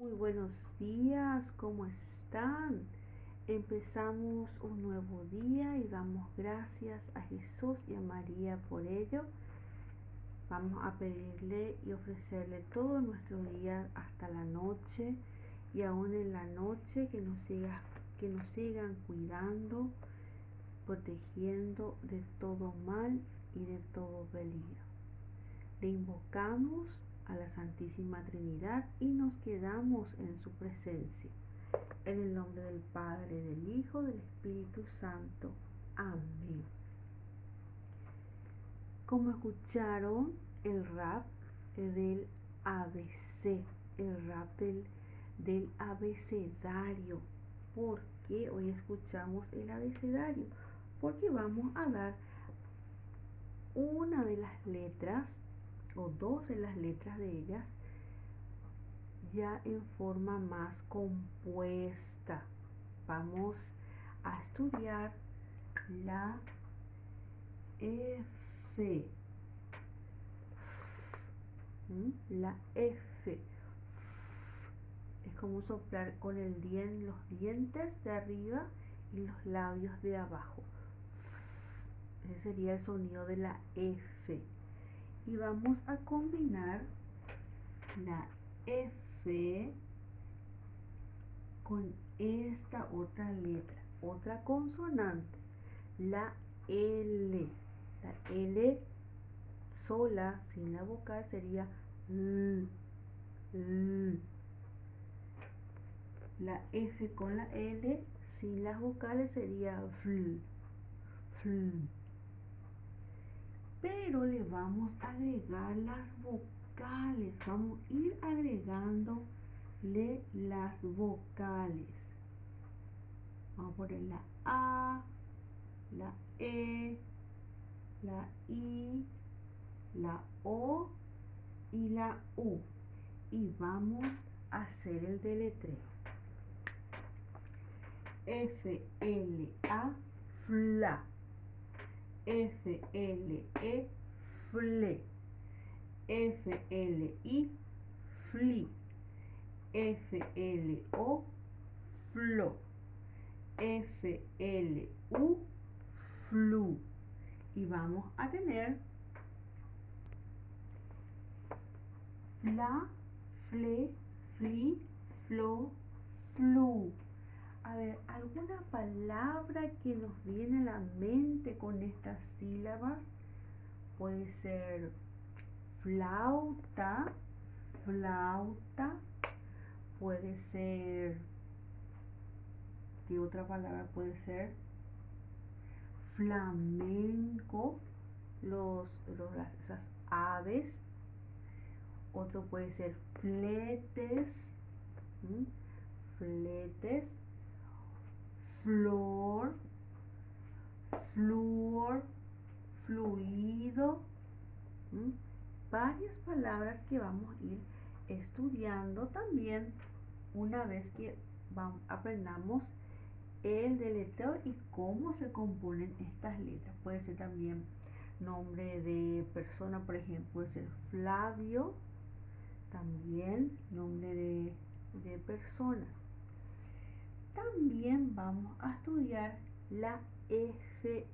Muy buenos días, ¿cómo están? Empezamos un nuevo día y damos gracias a Jesús y a María por ello. Vamos a pedirle y ofrecerle todo nuestro día hasta la noche y aún en la noche que nos sigan cuidando, protegiendo de todo mal y de todo peligro. Le invocamos a la Santísima Trinidad y nos quedamos en su presencia. En el nombre del Padre, del Hijo, del Espíritu Santo. Amén. Como escucharon el rap del ABC, el rap del abecedario. ¿Por qué hoy escuchamos el abecedario? Porque vamos a dar una de las letras o dos de las letras de ellas ya en forma más compuesta. Vamos a estudiar la F. La F. Es como soplar con los dientes de arriba y los labios de abajo. Ese sería el sonido de la F. Y vamos a combinar la F con esta otra letra, otra consonante, la L. La L sola, sin la vocal, sería L. La F con la L, sin las vocales, sería fl. Pero le vamos a agregar las vocales. Vamos a ir agregándole las vocales. Vamos a poner la A, la E, la I, la O y la U. Y vamos a hacer el deletreo. F-L-A, fla. F-L-E, fle. F-L-I, fli. F-L-O, flo. F-L-U, flu. Y vamos a tener fla, fle, fli, flo, flu. A ver, ¿alguna palabra que nos viene a la mente con estas sílabas? Puede ser flauta, puede ser, ¿qué otra palabra puede ser? Flamenco, esas aves. Otro puede ser fletes, flor, flúor, fluido. Varias palabras que vamos a ir estudiando también una vez que aprendamos el deletreo y cómo se componen estas letras. Puede ser también nombre de persona, por ejemplo, puede ser Flavio, también nombre de personas. También vamos a estudiar la FR.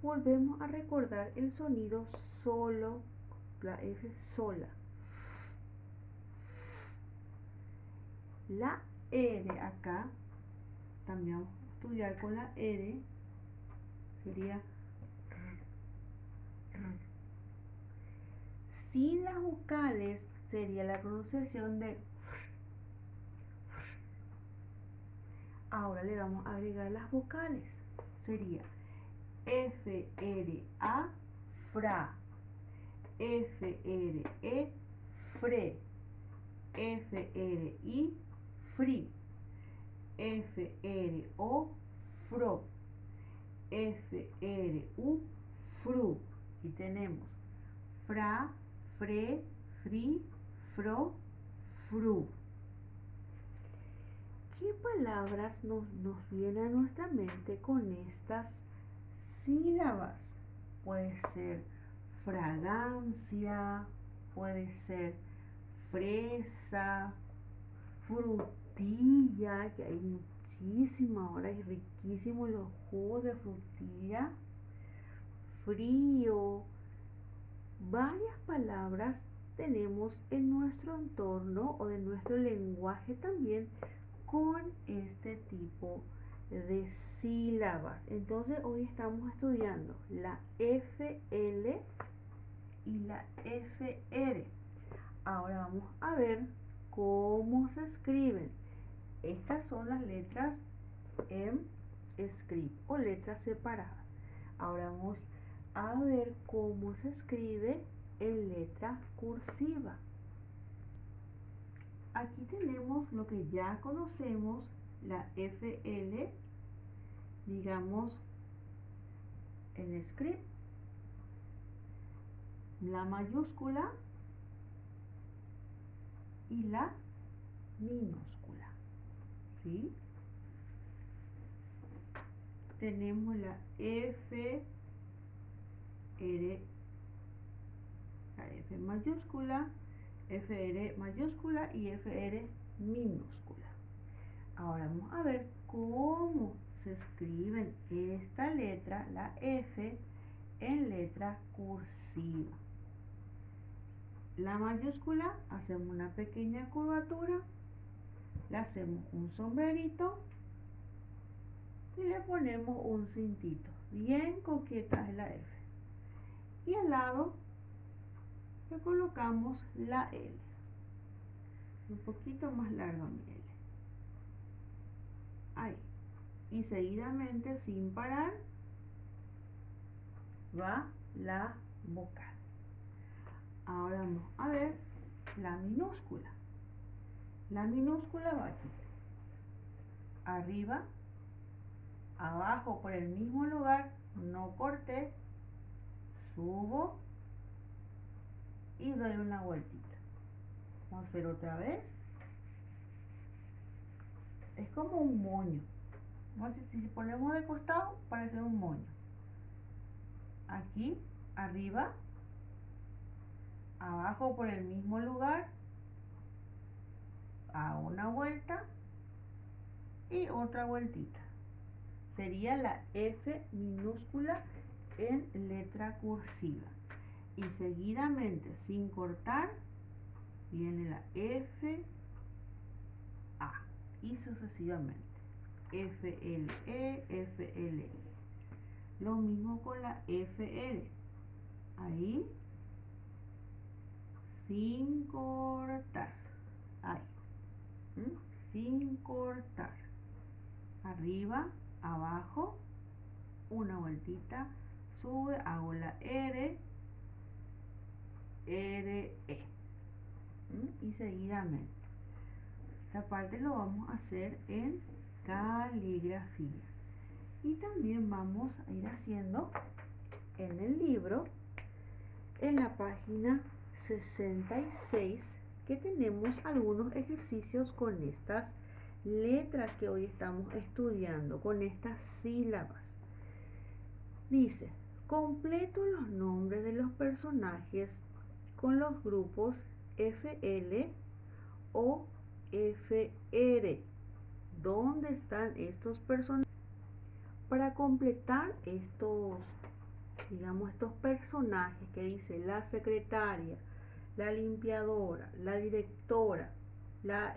Volvemos a recordar el sonido solo, la F sola. La R acá, también vamos a estudiar con la R, sería sin las vocales sería la pronunciación de. Ahora le vamos a agregar las vocales. Sería F-R-A, fra. F-R-E, fre. F-R-I, fri. F-R-O, fro. F-R-U, fru. Y tenemos fra, fre, fri, fro, fru. ¿Qué palabras nos vienen a nuestra mente con estas sílabas? Puede ser fragancia, puede ser fresa, frutilla, que hay muchísima ahora, es riquísimo los jugos de frutilla, frío, varias palabras tenemos en nuestro entorno o de nuestro lenguaje también con este tipo de sílabas. Entonces hoy estamos estudiando la FL y la FR. Ahora vamos a ver cómo se escriben. Estas son las letras en script o letras separadas. Ahora vamos a ver cómo se escribe en letra cursiva. Aquí tenemos lo que ya conocemos, la FL, digamos en script, la mayúscula y la minúscula, ¿sí? Tenemos la F, R, la F mayúscula, FR mayúscula y FR minúscula. Ahora vamos a ver cómo se escriben esta letra, la F, en letra cursiva. La mayúscula, hacemos una pequeña curvatura, le hacemos un sombrerito y le ponemos un cintito. Bien coqueta es la F. Y al lado le colocamos la L. Un poquito más larga mi L. Ahí. Y seguidamente, sin parar, va la vocal. Ahora vamos a ver la minúscula. La minúscula va aquí. Arriba, abajo por el mismo lugar, no corté, subo y doy una vueltita. Vamos a hacer otra vez. Es como un moño. Si ponemos de costado, parece un moño. Aquí, arriba, abajo por el mismo lugar, a una vuelta y otra vueltita. Sería la F minúscula en letra cursiva. Y seguidamente, sin cortar, viene la F, A. Y sucesivamente. FLE, FLE. Lo mismo con la FR. Ahí, sin cortar. Ahí. Sin cortar. Arriba, abajo, una vueltita, sube, hago la R, R, E. Y seguidamente. Esta parte lo vamos a hacer en caligrafía. Y también vamos a ir haciendo en el libro, en la página 66, que tenemos algunos ejercicios con estas letras que hoy estamos estudiando, con estas sílabas. Dice, completo los nombres de los personajes con los grupos FL o FR. ¿Dónde están estos personajes? Para completar estos, digamos, estos personajes que dice la secretaria, la limpiadora, la directora,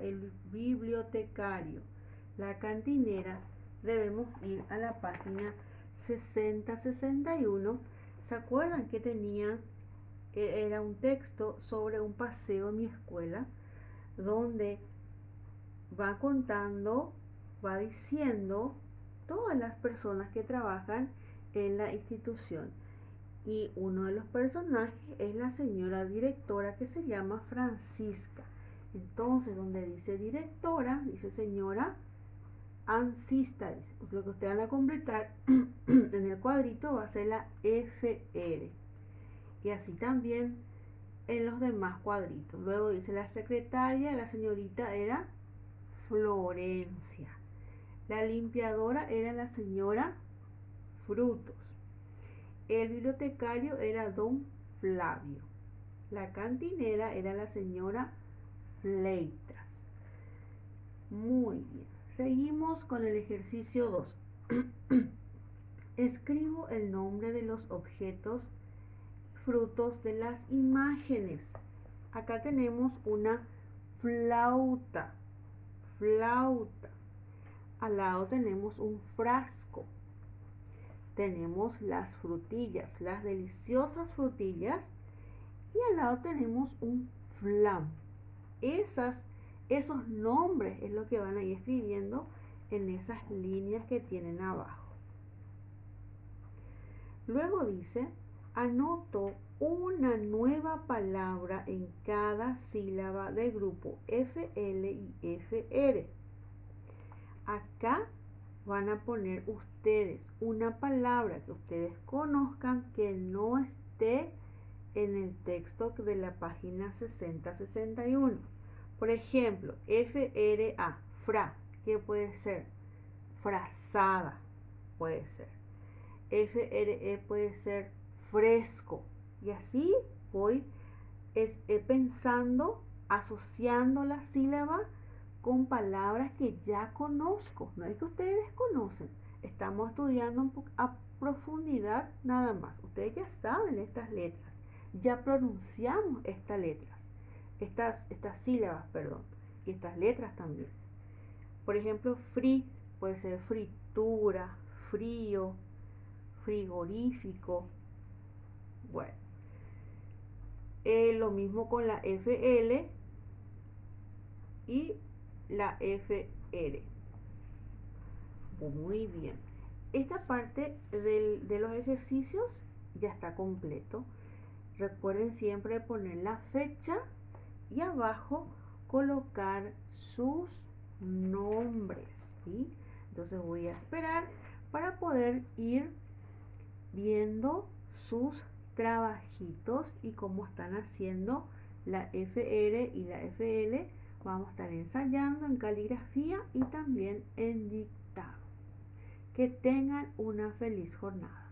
el bibliotecario, la cantinera, debemos ir a la página 60-61. ¿Se acuerdan que tenían, era un texto sobre un paseo en mi escuela, donde va contando, va diciendo todas las personas que trabajan en la institución? Y uno de los personajes es la señora directora, que se llama Francisca. Entonces, donde dice directora, dice señora Ansista. Dice, lo que ustedes van a completar en el cuadrito va a ser la FR. Y así también en los demás cuadritos. Luego dice la secretaria, la señorita era Florencia. La limpiadora era la señora Frutos. El bibliotecario era don Flavio. La cantinera era la señora Fleitas. Muy bien. Seguimos con el ejercicio 2. Escribo el nombre de los objetos frutos de las imágenes. Acá tenemos una flauta. Flauta. Al lado tenemos un frasco. Tenemos las frutillas, las deliciosas frutillas. Y al lado tenemos un flan. Esos nombres es lo que van a ir escribiendo en esas líneas que tienen abajo. Luego dice, anoto una nueva palabra en cada sílaba del grupo FL y FR. Acá van a poner ustedes una palabra que ustedes conozcan que no esté en el texto de la página 60-61. Por ejemplo, FRA, fra, ¿qué puede ser? Frazada, puede ser. FRE puede ser fresco. Y así voy pensando, asociando la sílaba con palabras que ya conozco. No es que ustedes conocen. Estamos estudiando a profundidad nada más. Ustedes ya saben estas letras. Ya pronunciamos estas letras. Estas sílabas, perdón. Y estas letras también. Por ejemplo, free puede ser fritura, frío, frigorífico. Bueno, lo mismo con la FL y la FR. Muy bien. Esta parte de los ejercicios ya está completo. Recuerden siempre poner la fecha y abajo colocar sus nombres, ¿sí? Entonces voy a esperar para poder ir viendo sus trabajitos y cómo están haciendo la FR y la FL. Vamos a estar ensayando en caligrafía y también en dictado. Que tengan una feliz jornada.